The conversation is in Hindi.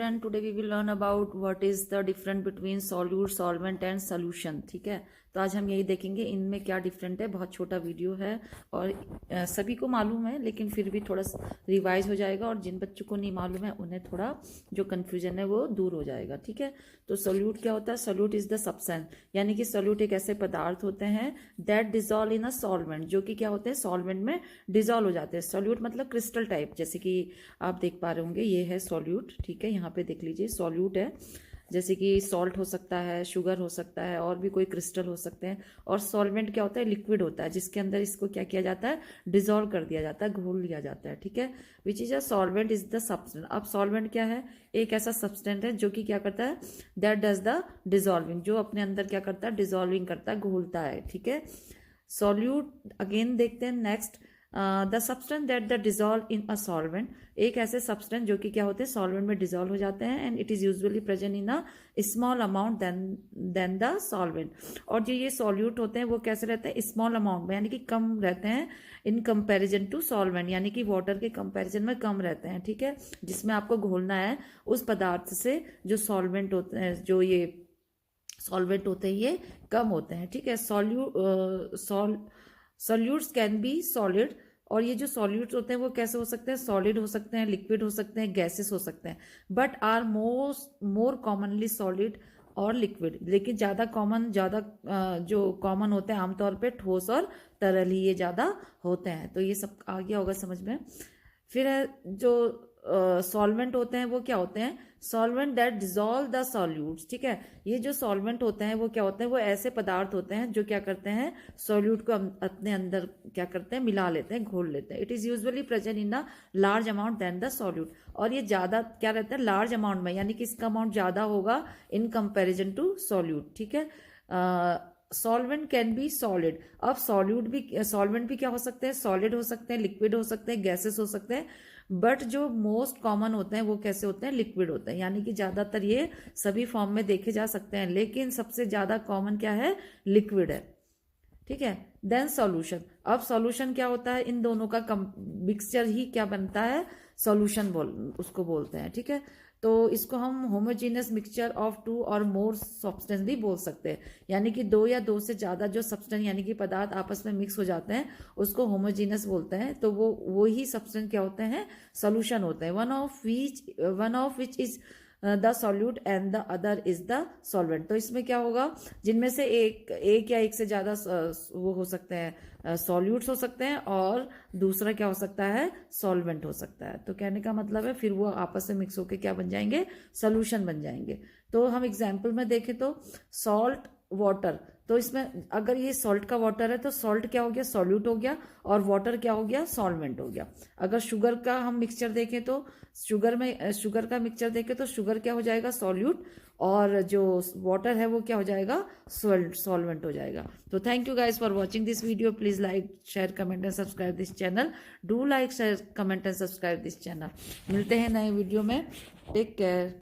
Student, today we will learn about what is the difference between solute, solvent and solution. ठीक है, तो आज हम यही देखेंगे इनमें क्या डिफरेंट है। बहुत छोटा वीडियो है और सभी को मालूम है, लेकिन फिर भी थोड़ा रिवाइज हो जाएगा और जिन बच्चों को नहीं मालूम है उन्हें थोड़ा जो कन्फ्यूजन है वो दूर हो जाएगा। ठीक है, तो सोल्यूट क्या होता है? सोल्यूट इज द सब्सटेंस, यानी कि सोल्यूट एक ऐसे पदार्थ होते हैं that dissolve in a solvent, जो कि क्या होते हैं सॉल्वेंट में डिजॉल्व हो जाते हैं। सोल्यूट मतलब क्रिस्टल टाइप, जैसे कि आप देख पा रहे होंगे ये है सॉल्यूट। ठीक है, यहाँ पे देख लीजिए सॉल्यूट है, जैसे कि सॉल्ट हो सकता है, शुगर हो सकता है, और भी कोई क्रिस्टल हो सकते हैं। और सॉल्वेंट क्या होता है? लिक्विड होता है, जिसके अंदर इसको क्या किया जाता है? डिजोल्व कर दिया जाता है, घोल लिया जाता है। ठीक है, which is a solvent is the substance. अब सॉल्वेंट क्या है? एक ऐसा सब्सटेंस है जो कि क्या करता है? दैट डज द डिजोल्विंग, जो अपने अंदर क्या करता है? डिजोल्विंग करता है, घोलता है। ठीक है, सॉल्यूट अगेन देखते हैं next, the substance that the dissolve in a solvent, एक ऐसे सब्सटेंस जो कि क्या होते हैं सॉल्वेंट में डिजॉल्व हो जाते हैं, and it is usually present in a small amount than the solvent. और जो ये सॉल्यूट होते हैं वो कैसे रहते हैं? स्मॉल अमाउंट में, यानी कि कम रहते हैं इन कंपैरिजन टू सॉल्वेंट, यानी कि वाटर के कंपैरिजन में कम रहते हैं। ठीक है, जिसमें आपको घोलना है उस पदार्थ से जो सॉल्वेंट होते हैं, जो ये सॉल्वेंट होते हैं ये कम होते हैं। ठीक है, सॉल्यूट्स कैन बी सॉलिड, और ये जो सॉल्यूट्स होते हैं वो कैसे हो सकते हैं? सॉलिड हो सकते हैं, लिक्विड हो सकते हैं, गैसेस हो सकते हैं, but are more commonly solid और लिक्विड। लेकिन ज़्यादा कॉमन, जो कॉमन होते हैं आमतौर पे ठोस और तरल ही ये ज़्यादा होते हैं। तो ये सब आ गया होगा समझ में। फिर है जो सॉल्वेंट होते हैं वो क्या होते हैं? Solvent that dissolve the solutes. ठीक है, ये जो सॉल्वेंट होते हैं वो क्या होते हैं? वो ऐसे पदार्थ होते हैं जो क्या करते हैं? सॉल्यूट को अपने अंदर क्या करते हैं? मिला लेते हैं, घोल लेते हैं। It is usually present in a large amount than the solute, और ये ज्यादा क्या रहता है? लार्ज अमाउंट में, यानी कि इसका अमाउंट ज्यादा होगा इन कंपेरिजन टू सॉल्यूट। ठीक है, सॉल्वेंट कैन बी सॉलिड। अब सॉल्वेंट भी क्या हो सकते हैं? सॉलिड हो सकते हैं, लिक्विड हो सकते हैं, गैसेस हो सकते हैं, बट जो मोस्ट कॉमन होते हैं वो कैसे होते हैं? लिक्विड होते हैं, यानी कि ज्यादातर ये सभी फॉर्म में देखे जा सकते हैं, लेकिन सबसे ज्यादा कॉमन क्या है? लिक्विड है। ठीक है, देन सॉल्यूशन। अब सॉल्यूशन क्या होता है? इन दोनों का मिक्सचर ही क्या बनता है? सॉल्यूशन उसको बोलते हैं। ठीक है, तो इसको हम होमोजीनियस मिक्सचर ऑफ टू और मोर सब्सटेंस भी बोल सकते हैं, यानी कि दो या दो से ज्यादा जो सब्सटेंस यानी कि पदार्थ आपस में मिक्स हो जाते हैं उसको होमोजीनियस बोलते हैं। तो वो ही सब्सटेंस क्या होते हैं? सोल्यूशन होते हैं। One of which is the solute and the other is the solvent. तो इसमें क्या होगा? जिनमें से एक या एक से ज्यादा वो हो सकते हैं, सॉल्यूट्स हो सकते हैं, और दूसरा क्या हो सकता है? सॉल्वेंट हो सकता है। तो कहने का मतलब है फिर वो आपस में मिक्स होकर क्या बन जाएंगे? सोल्यूशन बन जाएंगे। तो हम एग्जाम्पल में देखें तो सॉल्ट वाटर, तो इसमें अगर ये सॉल्ट का वाटर है तो सॉल्ट क्या हो गया? सॉल्यूट हो गया, और वाटर क्या हो गया? सॉल्वेंट हो गया। अगर शुगर का हम मिक्सचर देखें तो शुगर का मिक्सचर देखें तो शुगर क्या हो जाएगा? सॉल्यूट, और जो वाटर है वो क्या हो जाएगा? सॉल्वेंट हो जाएगा। तो thank you guys for watching this video. Please like, share, comment and subscribe this channel. Do like, share, comment and subscribe this channel. मिलते हैं नए वीडियो में। Take care.